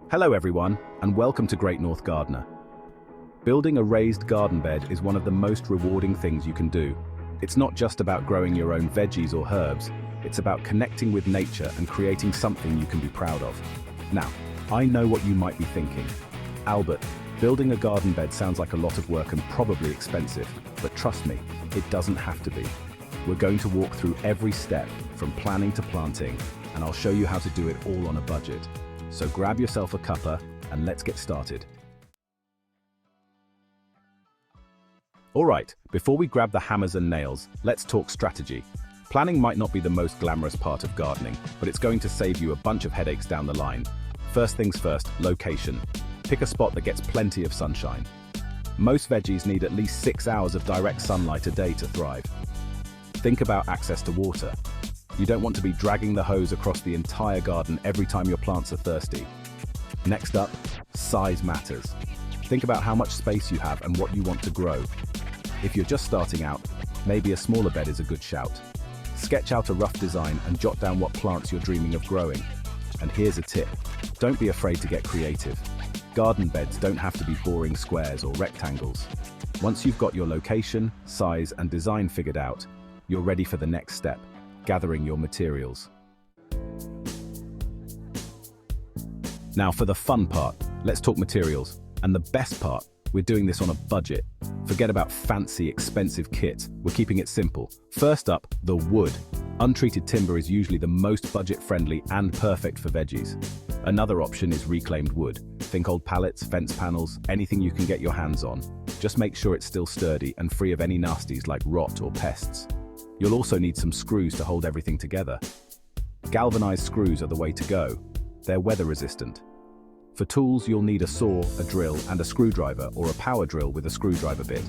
Hello everyone, and welcome to Great North Gardener. Building a raised garden bed is one of the most rewarding things you can do. It's not just about growing your own veggies or herbs, it's about connecting with nature and creating something you can be proud of. Now, I know what you might be thinking. Albert, building a garden bed sounds like a lot of work and probably expensive, but trust me, it doesn't have to be. We're going to walk through every step, from planning to planting, and I'll show you how to do it all on a budget. So grab yourself a cuppa and let's get started. Alright, before we grab the hammers and nails, let's talk strategy. Planning might not be the most glamorous part of gardening, but it's going to save you a bunch of headaches down the line. First things first, location. Pick a spot that gets plenty of sunshine. Most veggies need at least 6 hours of direct sunlight a day to thrive. Think about access to water. You don't want to be dragging the hose across the entire garden every time your plants are thirsty. Next up, size matters. Think about how much space you have and what you want to grow. If you're just starting out, maybe a smaller bed is a good shout. Sketch out a rough design and jot down what plants you're dreaming of growing. And here's a tip, don't be afraid to get creative. Garden beds don't have to be boring squares or rectangles. Once you've got your location, size, and design figured out, you're ready for the next step. Gathering your materials. Now for the fun part, let's talk materials. And the best part, we're doing this on a budget. Forget about fancy, expensive kit. We're keeping it simple. First up, the wood. Untreated timber is usually the most budget-friendly and perfect for veggies. Another option is reclaimed wood. Think old pallets, fence panels, anything you can get your hands on. Just make sure it's still sturdy and free of any nasties like rot or pests. You'll also need some screws to hold everything together. Galvanized screws are the way to go. They're weather resistant. For tools, you'll need a saw, a drill, and a screwdriver, or a power drill with a screwdriver bit.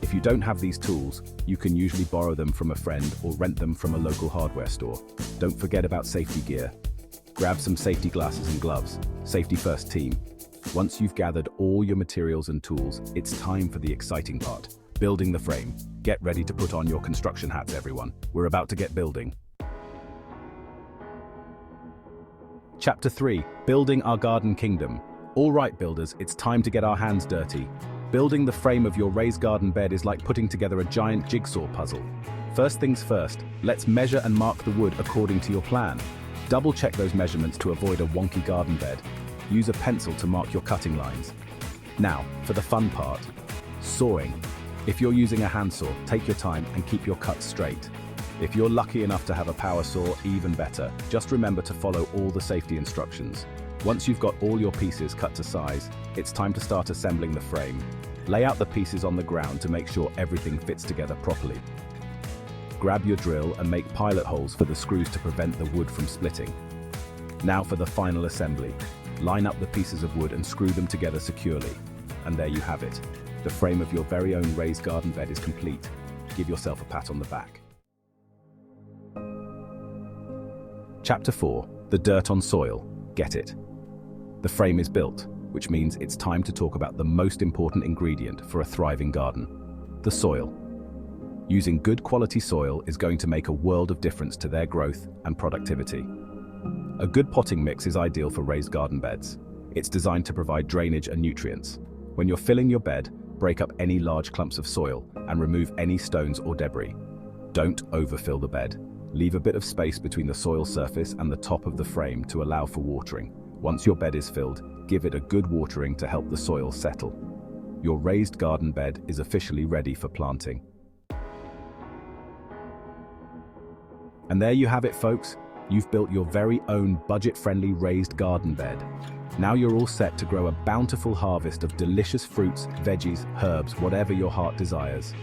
If you don't have these tools, you can usually borrow them from a friend or rent them from a local hardware store. Don't forget about safety gear. Grab some safety glasses and gloves. Safety first, team. Once you've gathered all your materials and tools, it's time for the exciting part. Building the frame. Get ready to put on your construction hats, everyone. We're about to get building. Chapter 3. Building our garden kingdom. All right, builders, it's time to get our hands dirty. Building the frame of your raised garden bed is like putting together a giant jigsaw puzzle. First things first, let's measure and mark the wood according to your plan. Double check those measurements to avoid a wonky garden bed. Use a pencil to mark your cutting lines. Now, for the fun part, sawing. If you're using a handsaw, take your time and keep your cuts straight. If you're lucky enough to have a power saw, even better. Just remember to follow all the safety instructions. Once you've got all your pieces cut to size, it's time to start assembling the frame. Lay out the pieces on the ground to make sure everything fits together properly. Grab your drill and make pilot holes for the screws to prevent the wood from splitting. Now for the final assembly. Line up the pieces of wood and screw them together securely. And there you have it. The frame of your very own raised garden bed is complete. Give yourself a pat on the back. Chapter 4. The dirt on soil. Get it? The frame is built, which means it's time to talk about the most important ingredient for a thriving garden. The soil. Using good quality soil is going to make a world of difference to their growth and productivity. A good potting mix is ideal for raised garden beds. It's designed to provide drainage and nutrients. When you're filling your bed, break up any large clumps of soil and remove any stones or debris. Don't overfill the bed. Leave a bit of space between the soil surface and the top of the frame to allow for watering. Once your bed is filled, give it a good watering to help the soil settle. Your raised garden bed is officially ready for planting. And there you have it, folks. You've built your very own budget-friendly raised garden bed. Now you're all set to grow a bountiful harvest of delicious fruits, veggies, herbs, whatever your heart desires.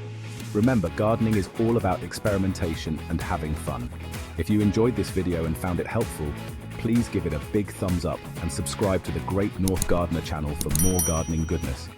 Remember, gardening is all about experimentation and having fun. If you enjoyed this video and found it helpful, please give it a big thumbs up and subscribe to the Great North Gardener channel for more gardening goodness.